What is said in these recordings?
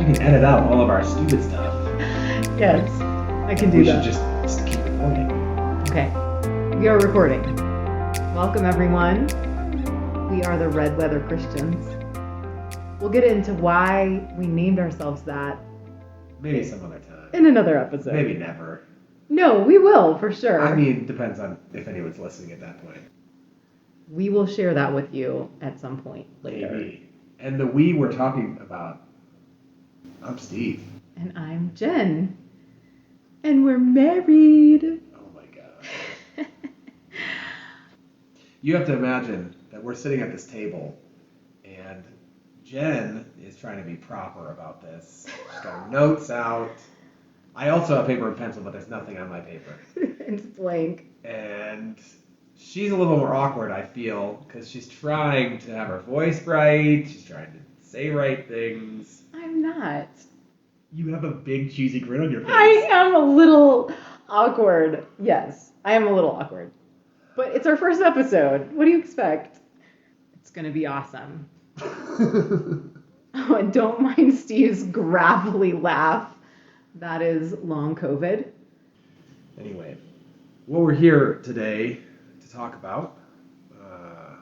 you can edit out all of our stupid stuff. Yes, I can do that. We should just keep recording. Okay, we are recording. Welcome, everyone. We are the Red Weather Christians. We'll get into why we named ourselves that Maybe some other time. in another episode. Maybe never. No, we will, for sure. I mean, depends on if anyone's listening at that point. We will share that with you at some point later. Maybe. And the we we're talking about, I'm Steve. And I'm Jen. And we're married. Oh my God. You have to imagine that we're sitting at this table and Jen is trying to be proper about this. She's got her notes out. I also have paper and pencil, but there's nothing on my paper. It's blank. And she's a little more awkward, I feel, because she's trying to have her voice right. She's trying to say right things. I'm not. You have a big cheesy grin on your face. I am a little awkward. Yes, I am a little awkward. But it's our first episode. What do you expect? It's going to be awesome. Oh, and don't mind Steve's gravelly laugh. That is long COVID. Anyway, what we're here today to talk about are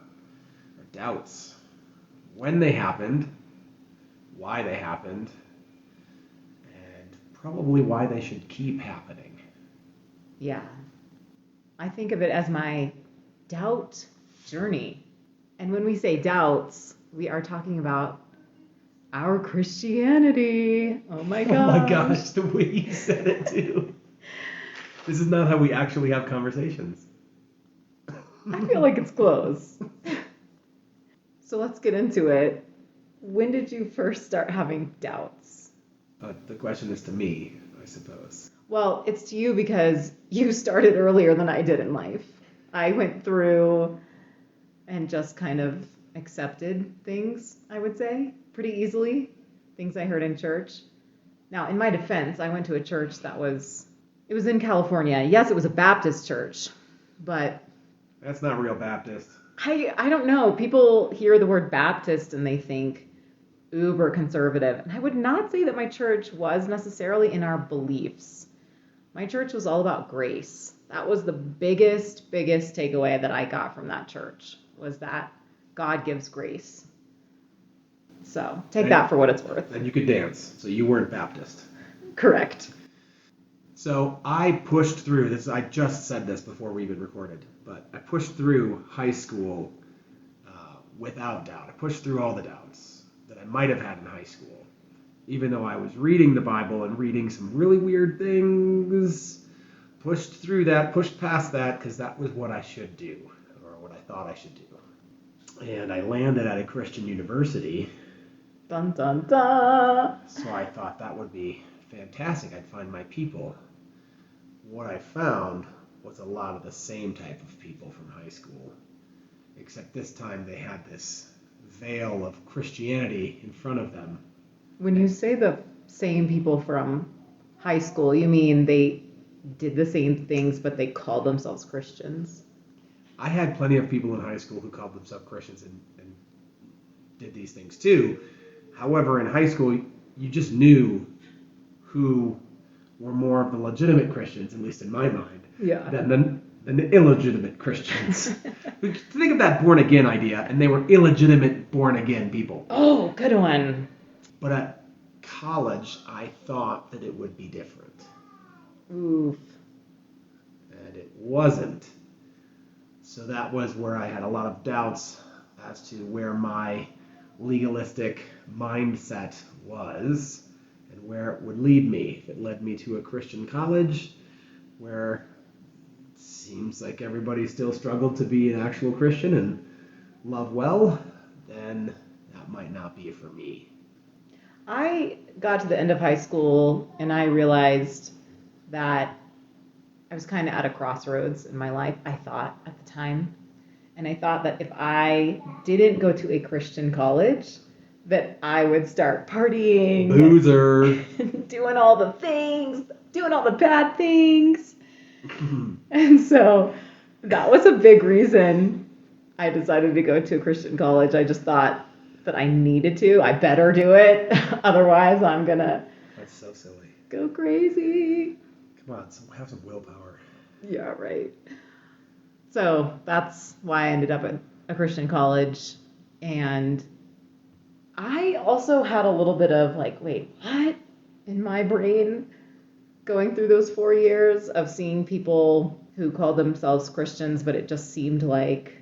doubts. When they happened, why they happened, and probably why they should keep happening. Yeah. I think of it as my doubt journey. And when we say doubts, we are talking about our Christianity. Oh my gosh. Oh my gosh, the way you said it too. This is not how we actually have conversations. I feel like it's close. So let's get into it. When did you first start having doubts? The question is to me, I suppose. Well, it's to you because you started earlier than I did in life. I went through and just kind of accepted things, I would say, pretty easily. Things I heard in church. Now, in my defense, I went to a church it was in California. Yes, it was a Baptist church, but... That's not real Baptist. I don't know. People hear the word Baptist and they think uber conservative. And I would not say that my church was necessarily in our beliefs. My church was all about grace. That was the biggest takeaway that I got from that church, was that God gives grace. So take that for what it's worth. And you could dance, so you weren't Baptist. Correct. So I pushed through this. I just said this before we even recorded, but I pushed through high school without doubt. I pushed through all the doubts that I might have had in high school, even though I was reading the Bible and reading some really weird things. Pushed through that, pushed past that, because that was what I should do, or what I thought I should do. And I landed at a Christian university. Dun dun dun. So I thought that would be fantastic. I'd find my people. What I found was a lot of the same type of people from high school, except this time they had this veil of Christianity in front of them. When you say the same people from high school, you mean they did the same things, but they called themselves Christians? I had plenty of people in high school who called themselves Christians and did these things too. However, in high school, you just knew who were more of the legitimate Christians, at least in my mind, than the illegitimate Christians. Think of that born-again idea, and they were illegitimate born-again people. Oh, good one. But at college, I thought that it would be different. Oof. And it wasn't. So that was where I had a lot of doubts as to where my legalistic mindset was and where it would lead me. If it led me to a Christian college where it seems like everybody still struggled to be an actual Christian and love well, then that might not be for me. I got to the end of high school and I realized that I was kind of at a crossroads in my life, I thought at the time. And I thought that if I didn't go to a Christian college, that I would start partying. Boozer. Doing all the things, doing all the bad things. And so that was a big reason I decided to go to a Christian college. I just thought that I needed to. I better do it. Otherwise, I'm going to That's so silly. go crazy. Come on, have some willpower. Yeah, right. So that's why I ended up at a Christian college. And I also had a little bit of like, wait, what? In my brain, going through those 4 years of seeing people who called themselves Christians, but it just seemed like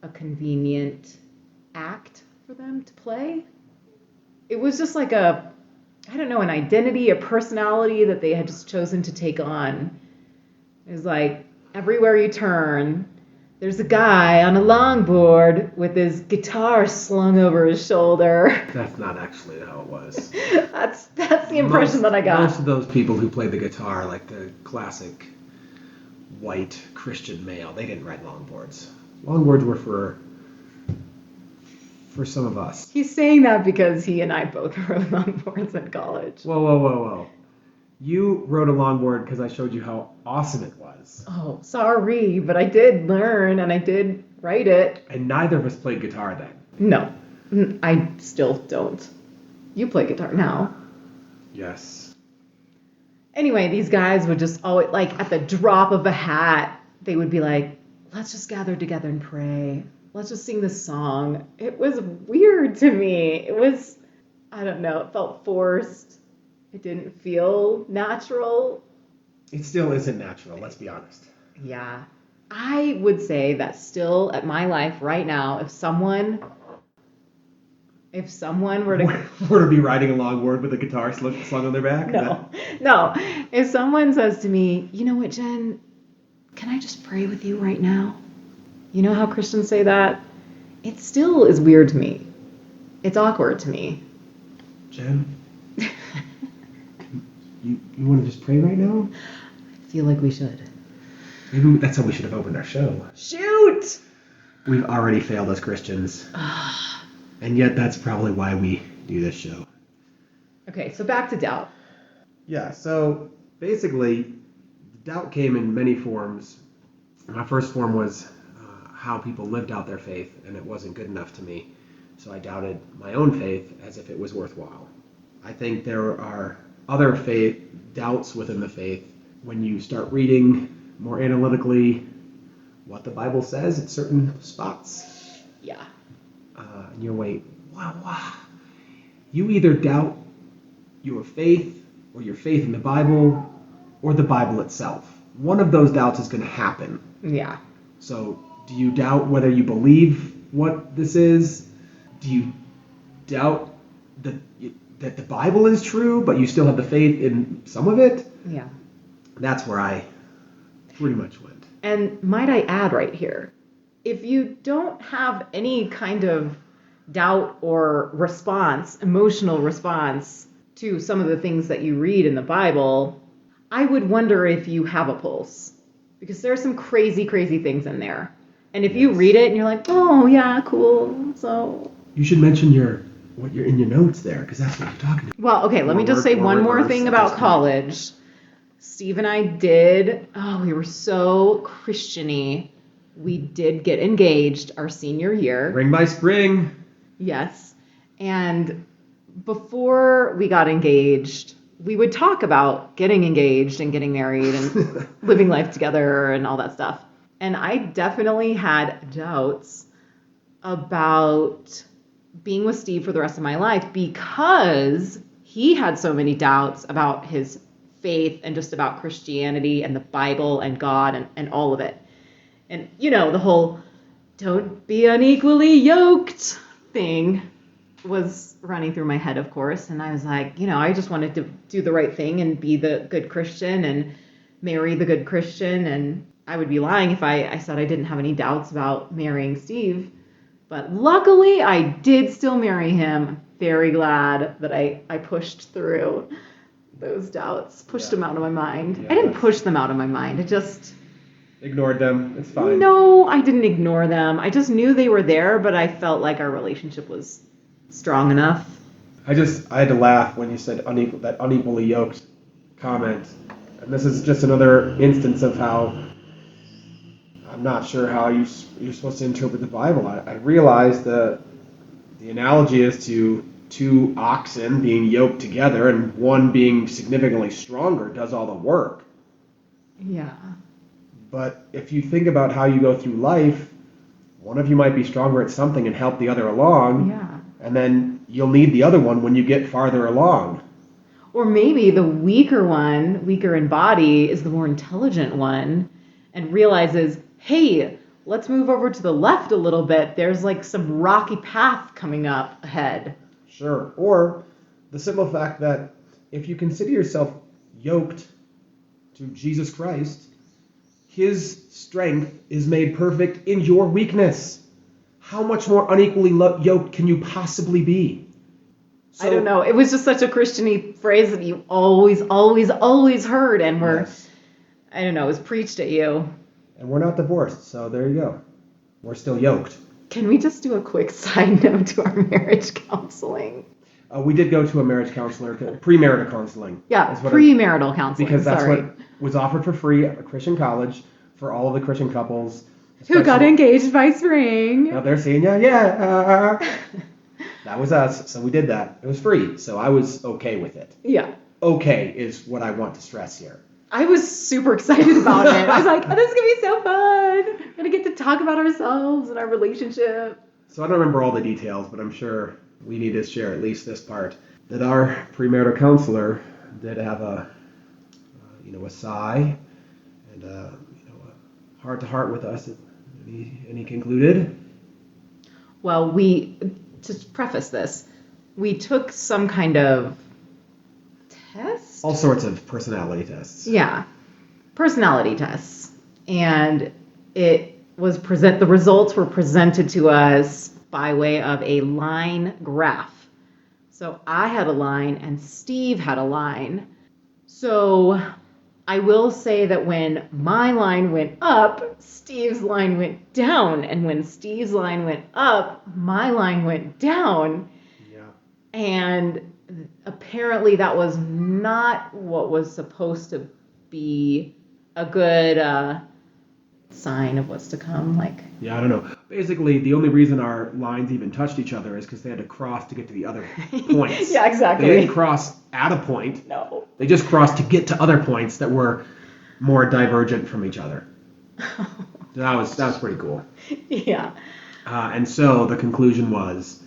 a convenient act for them to play. It was just like an identity, a personality that they had just chosen to take on. It was like everywhere you turn, there's a guy on a longboard with his guitar slung over his shoulder. That's not actually how it was. That's the impression that I got. Most of those people who played the guitar, like the classic white Christian male, they didn't ride longboards. Longboards were for some of us. He's saying that because he and I both rode longboards in college. Whoa. You rode a longboard because I showed you how awesome it was. Oh, sorry, but I did learn and I did write it. And neither of us played guitar then. No, I still don't. You play guitar now. Yes. Anyway, these guys would just always, like, at the drop of a hat, they would be like, let's just gather together and pray. Let's just sing this song. It was weird to me. It was, I don't know, it felt forced. It didn't feel natural. It still isn't natural, let's be honest. Yeah. I would say that still at my life right now, if someone were to be riding a longboard with a guitar slung on their back? No. If someone says to me, you know what, Jen, can I just pray with you right now? You know how Christians say that? It still is weird to me. It's awkward to me. Jen? You want to just pray right now? I feel like we should. Maybe that's how we should have opened our show. Shoot! We've already failed as Christians. And yet that's probably why we do this show. Okay, so back to doubt. Yeah, so basically, doubt came in many forms. My first form was how people lived out their faith, and it wasn't good enough to me. So I doubted my own faith as if it was worthwhile. I think there are other doubts within the faith when you start reading more analytically what the Bible says at certain spots. Yeah. And you're wait, wow. You either doubt your faith or your faith in the Bible or the Bible itself. One of those doubts is going to happen. Yeah. So do you doubt whether you believe what this is? Do you doubt that the Bible is true, but you still have the faith in some of it? Yeah. That's where I pretty much went. And might I add right here, if you don't have any kind of doubt or emotional response to some of the things that you read in the Bible, I would wonder if you have a pulse. Because there are some crazy, crazy things in there. And if you read it and you're like, oh, yeah, cool, so... You should mention what you're in your notes there, because that's what you're talking about. Well, okay, let me just say one more thing about college. Steve and I we were so Christian-y. We did get engaged our senior year. Ring by spring. Yes. And before we got engaged, we would talk about getting engaged and getting married and living life together and all that stuff. And I definitely had doubts about being with Steve for the rest of my life because he had so many doubts about his faith and just about Christianity and the Bible and God and all of it. And, you know, the whole don't be unequally yoked thing was running through my head, of course. And I was like, I just wanted to do the right thing and be the good Christian and marry the good Christian. And I would be lying if I said I didn't have any doubts about marrying Steve. But luckily, I did still marry him. I'm very glad that I pushed through those doubts, pushed them out of my mind. Yeah, I didn't push them out of my mind. I just... ignored them. It's fine. No, I didn't ignore them. I just knew they were there, but I felt like our relationship was strong enough. I had to laugh when you said that unequally yoked comment. And this is just another instance of how I'm not sure how you're supposed to interpret the Bible. I realize the The analogy is to two oxen being yoked together, and one being significantly stronger does all the work. Yeah. But if you think about how you go through life, one of you might be stronger at something and help the other along, Yeah. and then you'll need the other one when you get farther along. Or maybe the weaker one, weaker in body, is the more intelligent one and realizes, hey, let's move over to the left a little bit. There's like some rocky path coming up ahead. Sure. Or the simple fact that if you consider yourself yoked to Jesus Christ, his strength is made perfect in your weakness. How much more unequally yoked can you possibly be? I don't know. It was just such a Christian-y phrase that you always heard, and Yes. I don't know, it was preached at you. And we're not divorced, so there you go. We're still yoked. Can we just do a quick side note to our marriage counseling? We did go to a marriage counselor, premarital counseling. Yeah, is what premarital counseling. because that's sorry. what was offered for free at a Christian college for all of the Christian couples. Who got especially- engaged by spring. Now they're saying, yeah. That was us, so we did that. It was free, so I was okay with it. Yeah. Okay is what I want to stress here. I was super excited about it. I was like, oh, this is going to be so fun. We're going to get to talk about ourselves and our relationship. So I don't remember all the details, but I'm sure we need to share at least this part. That our premarital counselor did have a sigh and a heart-to-heart with us, and he concluded. Well, to preface this, we took some kind of test? All sorts of personality tests. Yeah, personality tests. And it was the results were presented to us by way of a line graph. So I had a line and Steve had a line. So I will say that when my line went up, Steve's line went down. And when Steve's line went up, my line went down. Yeah. And apparently that was not what was supposed to be a good sign of what's to come. Yeah, I don't know. Basically, the only reason our lines even touched each other is because they had to cross to get to the other points. Yeah, exactly. They didn't cross at a point. No. They just crossed to get to other points that were more divergent from each other. That was pretty cool. Yeah. And so the conclusion was,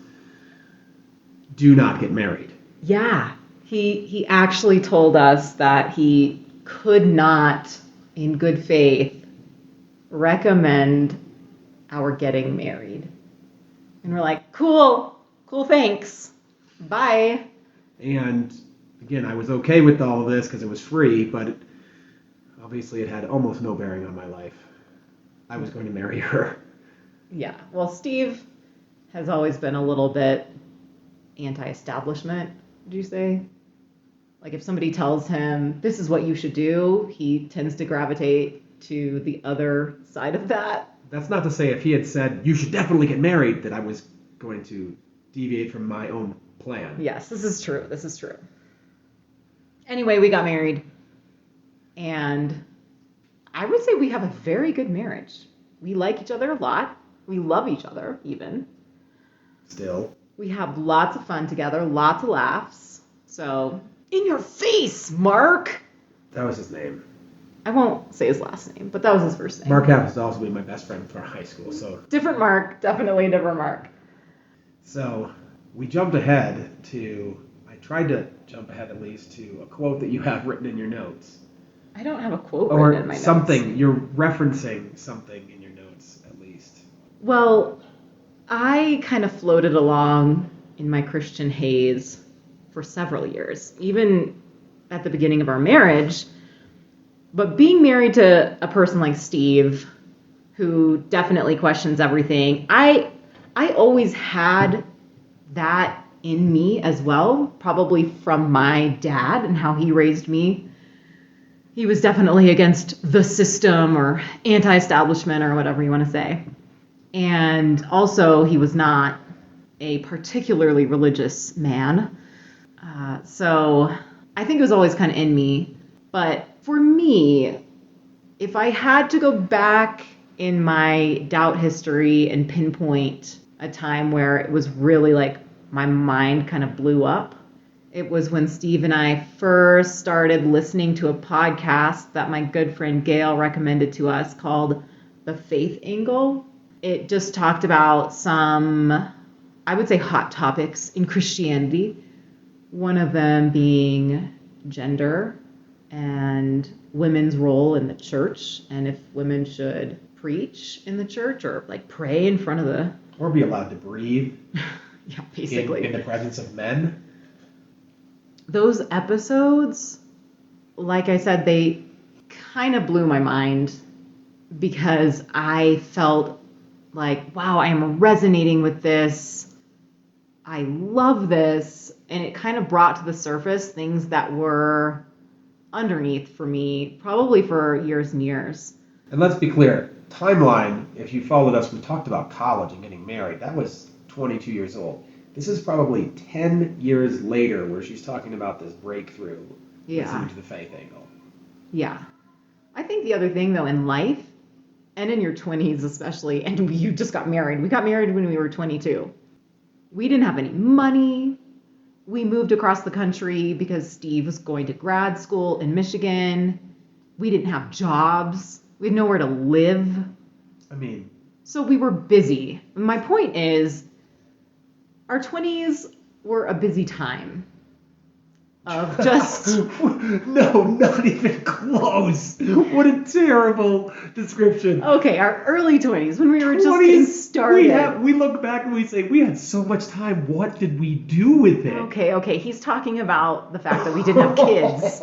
do not get married. Yeah. He actually told us that he could not, in good faith, recommend our getting married. And we're like, cool, thanks. Bye. And again, I was okay with all of this because it was free, but obviously it had almost no bearing on my life. I was going to marry her. Yeah. Well, Steve has always been a little bit anti-establishment, would you say? Like if somebody tells him this is what you should do, he tends to gravitate to the other side of that. That's not to say if he had said, you should definitely get married, that I was going to deviate from my own plan. Yes, this is true. Anyway, we got married. And I would say we have a very good marriage. We like each other a lot. We love each other, even. Still. We have lots of fun together, lots of laughs. So, in your face, Mark! That was his name. I won't say his last name, but that was his first name. Mark happens to also be my best friend from high school, so. Different Mark, definitely a different Mark. So, we jumped ahead I tried to jump ahead at least to a quote that you have written in your notes. I don't have a quote Or written in my notes. something, you're referencing something in your notes at least. Well, I kind of floated along in my Christian haze for several years, even at the beginning of our marriage. But being married to a person like Steve, who definitely questions everything, I always had that in me as well, probably from my dad and how he raised me. He was definitely against the system or anti-establishment or whatever you want to say. And also, he was not a particularly religious man. So I think it was always kind of in me. But for me, if I had to go back in my doubt history and pinpoint a time where it was really like my mind kind of blew up. It was when Steve and I first started listening to a podcast that my good friend Gail recommended to us called The Faith Angle. It just talked about some, I would say, hot topics in Christianity. One of them being gender and women's role in the church, and if women should preach in the church or like pray in front of the... Or be allowed to breathe. Yeah, basically. In the presence of men. Those episodes, like I said, they kind of blew my mind because I felt like, wow, I am resonating with this. I love this. And it kind of brought to the surface things that were underneath for me, probably for years and years. And let's be clear, timeline, if you followed us, we talked about college and getting married. That was 22 years old. This is probably 10 years later where she's talking about this breakthrough. Listening to the faith angle. Yeah. I think the other thing, though, in life, and in your 20s especially, and you just got married. We got married when we were 22. We didn't have any money. We moved across the country because Steve was going to grad school in Michigan. We didn't have jobs. We had nowhere to live. So we were busy. My point is, our 20s were a busy time of just... No, not even close. What a terrible description. Okay, our early 20s, when we were just getting started. We look back and we say, we had so much time. What did we do with it? Okay. He's talking about the fact that we didn't have kids.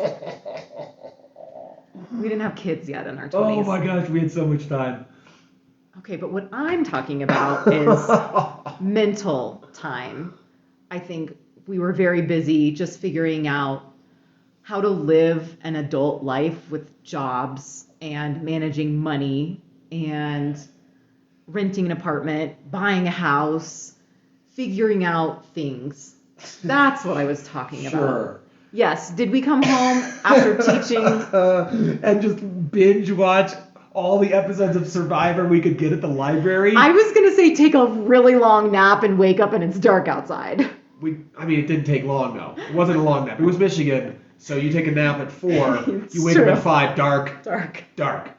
We didn't have kids yet in our 20s. Oh my gosh, we had so much time. Okay, but what I'm talking about is mental time. I think we were very busy just figuring out how to live an adult life with jobs and managing money and renting an apartment, buying a house, figuring out things. That's what I was talking about. Sure. Yes. Did we come home after teaching? And just binge watch all the episodes of Survivor we could get at the library? I was going to say take a really long nap and wake up and it's dark outside. It didn't take long, though. It wasn't a long nap. It was Michigan, so you take a nap at 4, you wake up at 5, dark.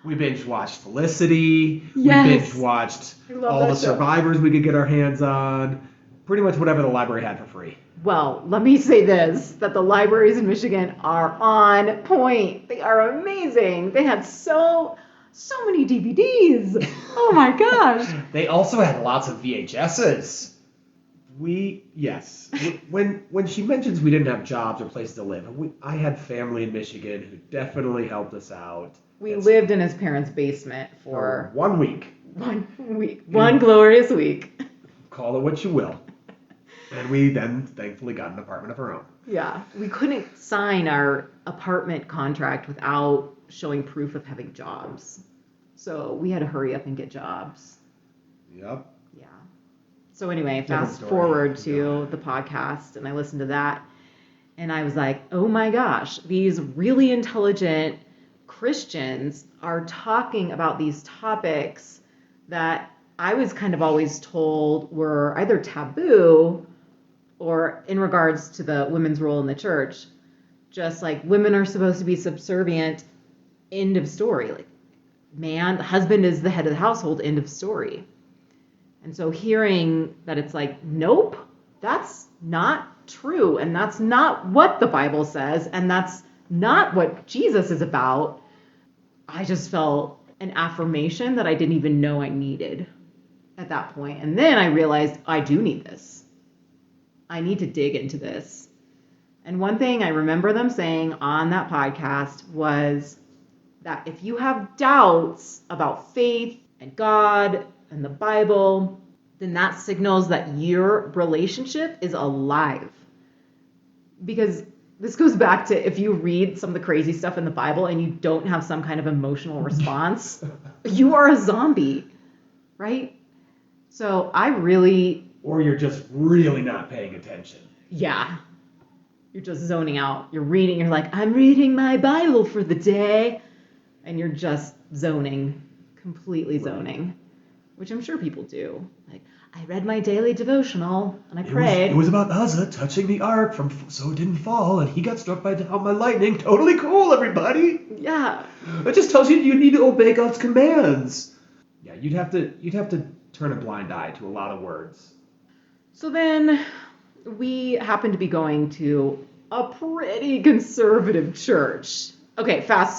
We binge watched Felicity. Yes. We binge watched all the Survivors we could get our hands on. Pretty much whatever the library had for free. Well, let me say this, that the libraries in Michigan are on point. They are amazing. They had so many DVDs. Oh my gosh. They also had lots of VHSs. When she mentions we didn't have jobs or places to live, I had family in Michigan who definitely helped us out. We lived in his parents' basement for 1 week. 1 week. One glorious week. Call it what you will. And we then thankfully got an apartment of our own. Yeah. We couldn't sign our apartment contract without showing proof of having jobs. So we had to hurry up and get jobs. Yep. Yeah. So anyway, fast forward to the podcast, and I listened to that, and I was like, oh my gosh, these really intelligent Christians are talking about these topics that I was kind of always told were either taboo or in regards to the women's role in the church, just like women are supposed to be subservient, end of story. Like, the husband is the head of the household, end of story. And so hearing that it's like, nope, that's not true. And that's not what the Bible says. And that's not what Jesus is about. I just felt an affirmation that I didn't even know I needed at that point. And then I realized I do need this. I need to dig into this. And one thing I remember them saying on that podcast was that if you have doubts about faith and God and the Bible, then that signals that your relationship is alive. Because this goes back to if you read some of the crazy stuff in the Bible and you don't have some kind of emotional response, you are a zombie, right? So Or you're just really not paying attention. Yeah. You're just zoning out. You're reading, you're like, I'm reading my Bible for the day. And you're just zoning, completely zoning. which I'm sure people do. Like, I read my daily devotional and I prayed. It was about Uzzah touching the ark so it didn't fall, and he got struck by lightning. Totally cool, everybody. Yeah. It just tells you need to obey God's commands. Yeah, you'd have to turn a blind eye to a lot of words. So then we happened to be going to a pretty conservative church. Okay, fast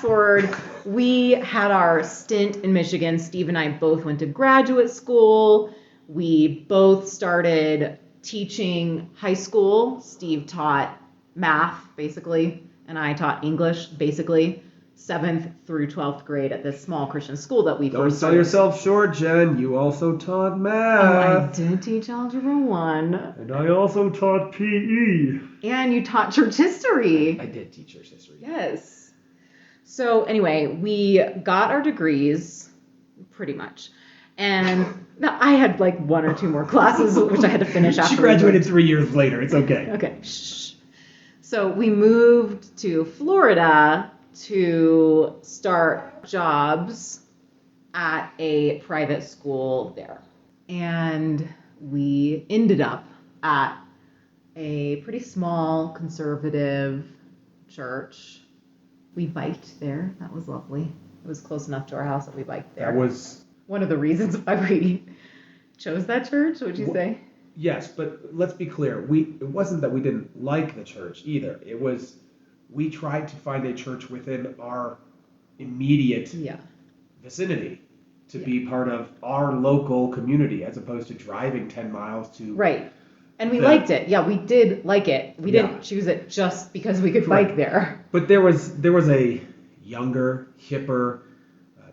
forward. We had our stint in Michigan. Steve and I both went to graduate school. We both started teaching high school. Steve taught math, basically, and I taught English, basically, 7th through 12th grade at this small Christian school that we Don't first sell started. yourself short, Jen. You also taught Oh, math. I did teach Algebra 1. And I also taught PE. And you taught church history. I did teach church history. Yes. So anyway, we got our degrees, pretty much. And I had like 1 or 2 more classes, which I had to finish after. She graduated 3 years later. It's okay. Okay. Shh. So we moved to Florida to start jobs at a private school there. And we ended up at a pretty small conservative church. We biked there. That was lovely. It was close enough to our house that we biked there. That was one of the reasons why we chose that church. What'd you say? Yes, but let's be clear. It wasn't that we didn't like the church either. It was we tried to find a church within our immediate vicinity to be part of our local community as opposed to driving 10 miles to... Right. And we liked it. Yeah, we did like it. We didn't choose it just because we could bike there. But there was a younger, hipper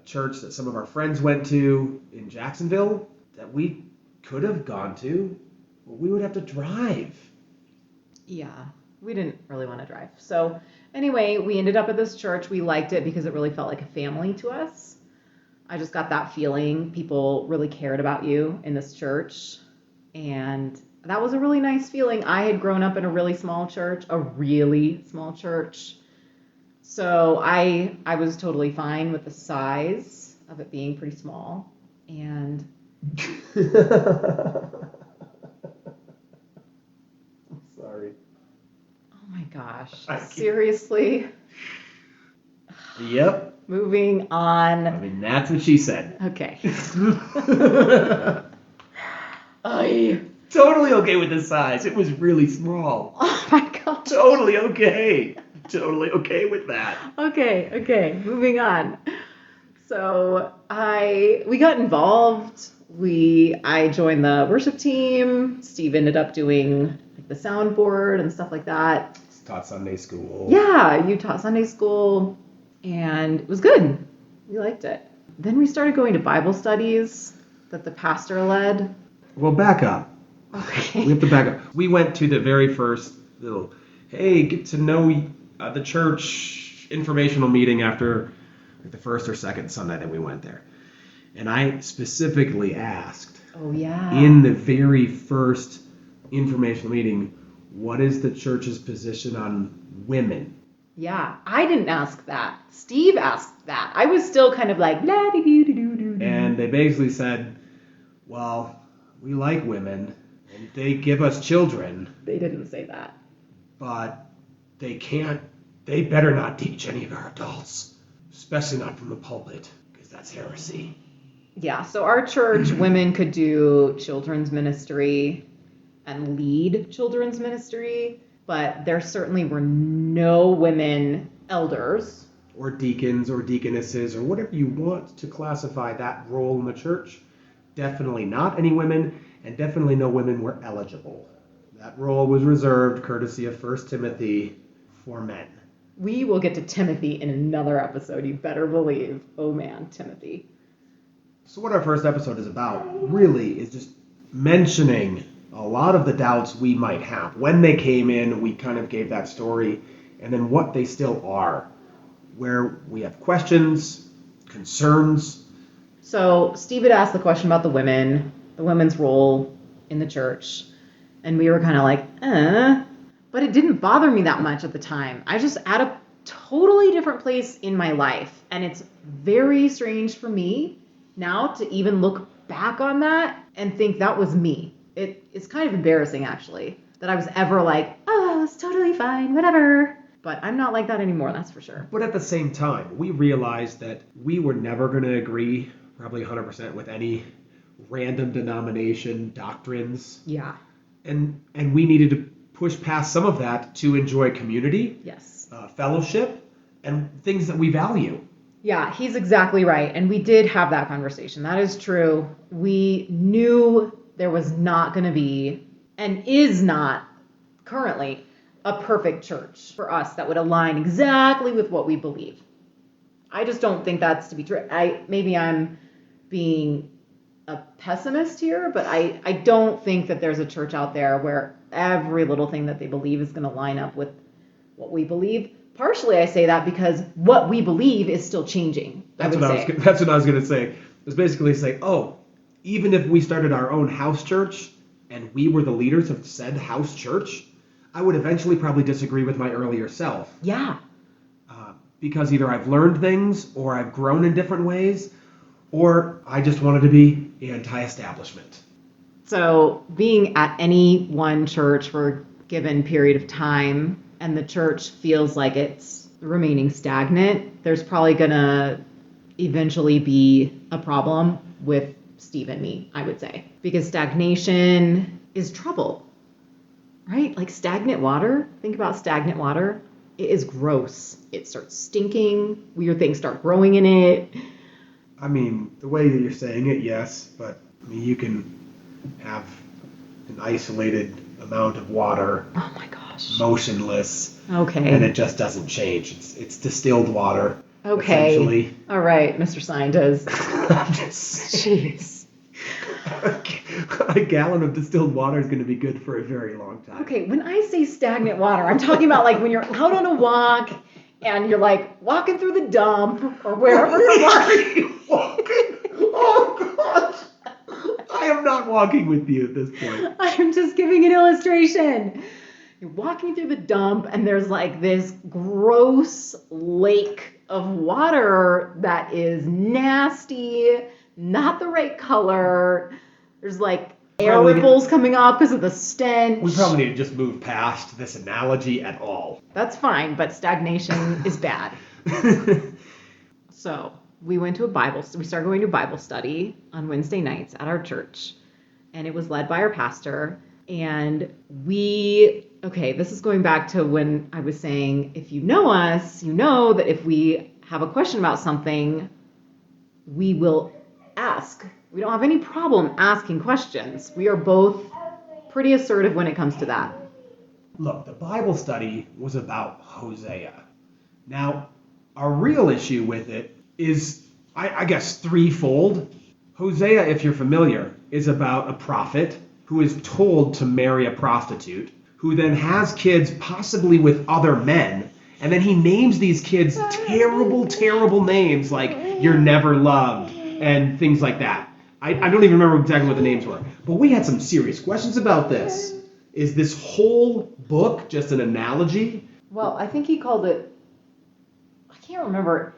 church that some of our friends went to in Jacksonville that we could have gone to, but we would have to drive. Yeah, we didn't really want to drive. So anyway, we ended up at this church. We liked it because it really felt like a family to us. I just got that feeling people really cared about you in this church. And that was a really nice feeling. I had grown up in a really small church. So I was totally fine with the size of it being pretty small. And I'm sorry. Oh my gosh. Seriously? Yep. Moving on. I mean, that's what she said. Okay. Totally okay with the size. It was really small. Oh my god. Totally okay. Totally okay with that. Okay. Moving on. So we got involved. I joined the worship team. Steve ended up doing like the soundboard and stuff like that. Taught Sunday school. Yeah, you taught Sunday school, and it was good. We liked it. Then we started going to Bible studies that the pastor led. Well, back up. Okay. We have to back up. We went to the very first little, hey, get to know the church informational meeting after like the first or second Sunday that we went there. And I specifically asked, in the very first informational meeting, what is the church's position on women? Yeah, I didn't ask that. Steve asked that. I was still kind of like, la-di-doo-doo-doo-doo. And they basically said, well, we like women, and they give us children. They didn't say that. But they better not teach any of our adults, especially not from the pulpit, because that's heresy. Yeah, so our church, women could do children's ministry and lead children's ministry, but there certainly were no women elders. Or deacons or deaconesses or whatever you want to classify that role in the church. Definitely not any women, and definitely no women were eligible. That role was reserved, courtesy of 1 Timothy, for men. We will get to Timothy in another episode, you better believe. Oh man, Timothy. So what our first episode is about, really, is just mentioning a lot of the doubts we might have. When they came in, we kind of gave that story, and then what they still are, where we have questions, concerns. So Steve had asked the question about the women's role in the church, and we were kind of like, but it didn't bother me that much at the time. I just at a totally different place in my life, and it's very strange for me now to even look back on that and think that was me. It's kind of embarrassing, actually, that I was ever like, oh, it's totally fine, whatever. But I'm not like that anymore, that's for sure. But at the same time, we realized that we were never going to agree probably 100% with any random denomination doctrines. Yeah. And we needed to push past some of that to enjoy community, Yes. fellowship, and things that we value. Yeah, he's exactly right. And we did have that conversation. That is true. We knew there was not going to be, and is not currently, a perfect church for us that would align exactly with what we believe. I just don't think that's to be true. Maybe I'm being a pessimist here, but I don't think that there's a church out there where every little thing that they believe is going to line up with what we believe. Partially, I say that because what we believe is still changing. That's what I was going to say. It was basically say, even if we started our own house church and we were the leaders of said house church, I would eventually probably disagree with my earlier self. Yeah. Because either I've learned things, or I've grown in different ways, or I just wanted to be anti-establishment. So being at any one church for a given period of time, and the church feels like it's remaining stagnant, there's probably going to eventually be a problem with Steve and me, I would say. Because stagnation is trouble, right? Like stagnant water. Think about stagnant water. It is gross. It starts stinking. Weird things start growing in it. I mean, the way that you're saying it, yes, but I mean, you can have an isolated amount of water. Oh my gosh. Motionless. Okay. And it just doesn't change. It's distilled water. Okay. Essentially. All right, Mr. Scientist. Jeez. A gallon of distilled water is going to be good for a very long time. Okay, when I say stagnant water, I'm talking about like when you're out on a walk and you're like walking through the dump or wherever you're walking. Oh, gosh. I am not walking with you at this point. I'm just giving an illustration. You're walking through the dump and there's like this gross lake of water that is nasty, not the right color. There's like air ripples coming off because of the stench. We probably need to just move past this analogy at all. That's fine, but stagnation is bad. So we went to we started going to Bible study on Wednesday nights at our church, and it was led by our pastor. And this is going back to when I was saying, if you know us, you know that if we have a question about something, we will ask. We don't have any problem asking questions. We are both pretty assertive when it comes to that. Look, the Bible study was about Hosea. Now, our real issue with it is, I guess, threefold. Hosea, if you're familiar, is about a prophet who is told to marry a prostitute, who then has kids possibly with other men, and then he names these kids terrible, terrible names like "You're Never Loved" and things like that. I don't even remember exactly what the names were. But we had some serious questions about this. Is this whole book just an analogy? Well, I think he called it, I can't remember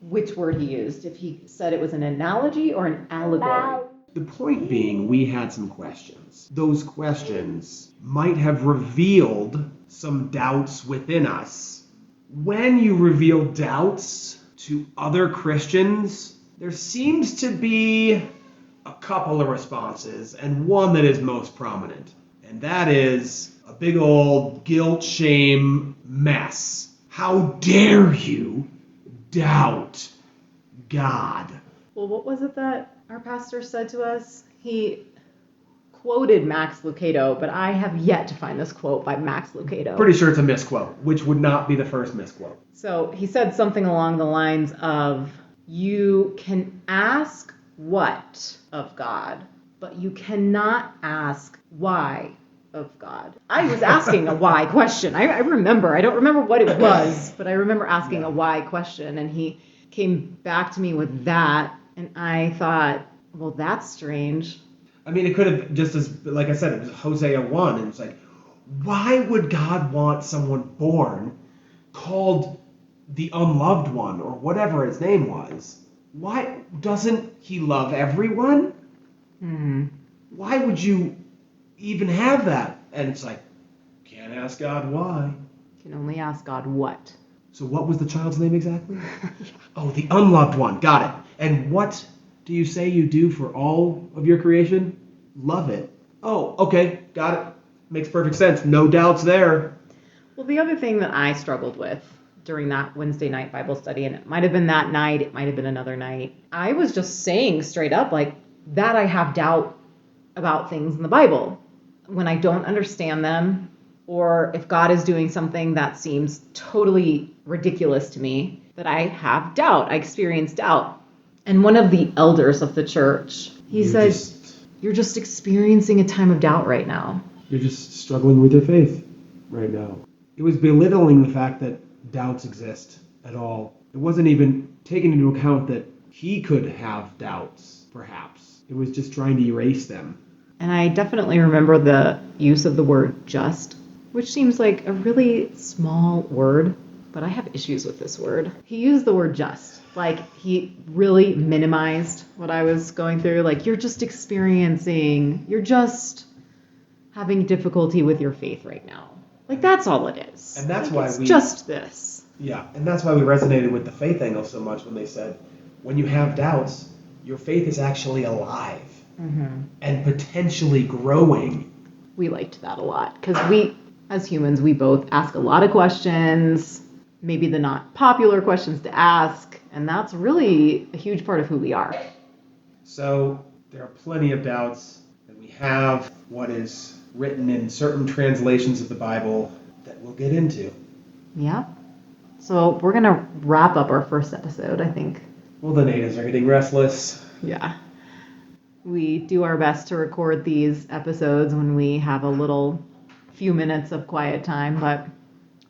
which word he used, if he said it was an analogy or an allegory. The point being, we had some questions. Those questions might have revealed some doubts within us. When you reveal doubts to other Christians, there seems to be a couple of responses, and one that is most prominent. And that is a big old guilt, shame mess. How dare you doubt God? Well, what was it that our pastor said to us? He quoted Max Lucado, but I have yet to find this quote by Max Lucado. Pretty sure it's a misquote, which would not be the first misquote. So he said something along the lines of, you can ask what of God, but you cannot ask why of God. I was asking a why question. I remember. I don't remember what it was, but I remember asking a why question, and he came back to me with that, and I thought, well, that's strange. I mean, it could have just as, like I said, it was Hosea 1, and it's like, why would God want someone born called the unloved one, or whatever his name was? Why doesn't he love everyone? Hmm. Why would you even have that? And it's like, can't ask God why. You can only ask God what. So what was the child's name exactly? Oh, the unloved one. Got it. And what do you say you do for all of your creation? Love it. Oh, okay. Got it. Makes perfect sense. No doubts there. Well, the other thing that I struggled with during that Wednesday night Bible study, and it might have been that night, it might have been another night, I was just saying straight up, like, that I have doubt about things in the Bible. When I don't understand them, or if God is doing something that seems totally ridiculous to me, that I have doubt. I experience doubt. And one of the elders of the church, he said, you're just experiencing a time of doubt right now. You're just struggling with your faith right now. It was belittling the fact that doubts exist at all. It wasn't even taking into account that he could have doubts, perhaps. It was just trying to erase them. And I definitely remember the use of the word just, which seems like a really small word, but I have issues with this word. He used the word just, like he really minimized what I was going through. Like, you're just having difficulty with your faith right now. Like, that's all it is. And that's like, why it's just this. Yeah, and that's why we resonated with the faith angle so much when they said, when you have doubts, your faith is actually alive and potentially growing. We liked that a lot because we, as humans, we both ask a lot of questions, maybe the not popular questions to ask, and that's really a huge part of who we are. So there are plenty of doubts, and we have what is written in certain translations of the Bible that we'll get into. Yeah. So we're going to wrap up our first episode, I think. Well, the natives are getting restless. Yeah. We do our best to record these episodes when we have a few minutes of quiet time, but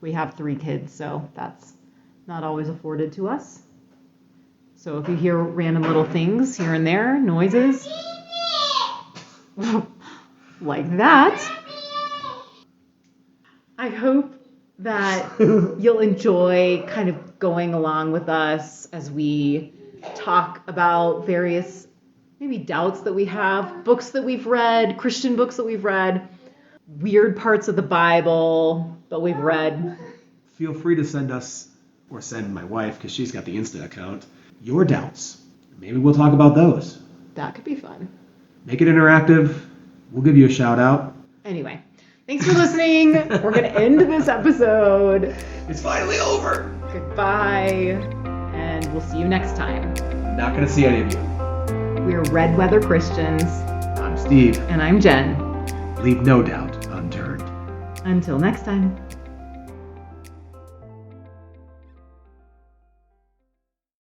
we have 3 kids, so that's not always afforded to us. So if you hear random little things here and there, noises, like that, I hope that you'll enjoy kind of going along with us as we talk about various maybe doubts that we have, books that we've read, Christian books that we've read, weird parts of the Bible that we've read. Feel free to send us, or send my wife, because she's got the Insta account, your doubts. Maybe we'll talk about those. That could be fun. Make it interactive. We'll give you a shout out. Anyway, thanks for listening. We're going to end this episode. It's finally over. Goodbye. And we'll see you next time. Not going to see any of you. We're Red Weather Christians. I'm Steve. And I'm Jen. Leave no doubt unturned. Until next time.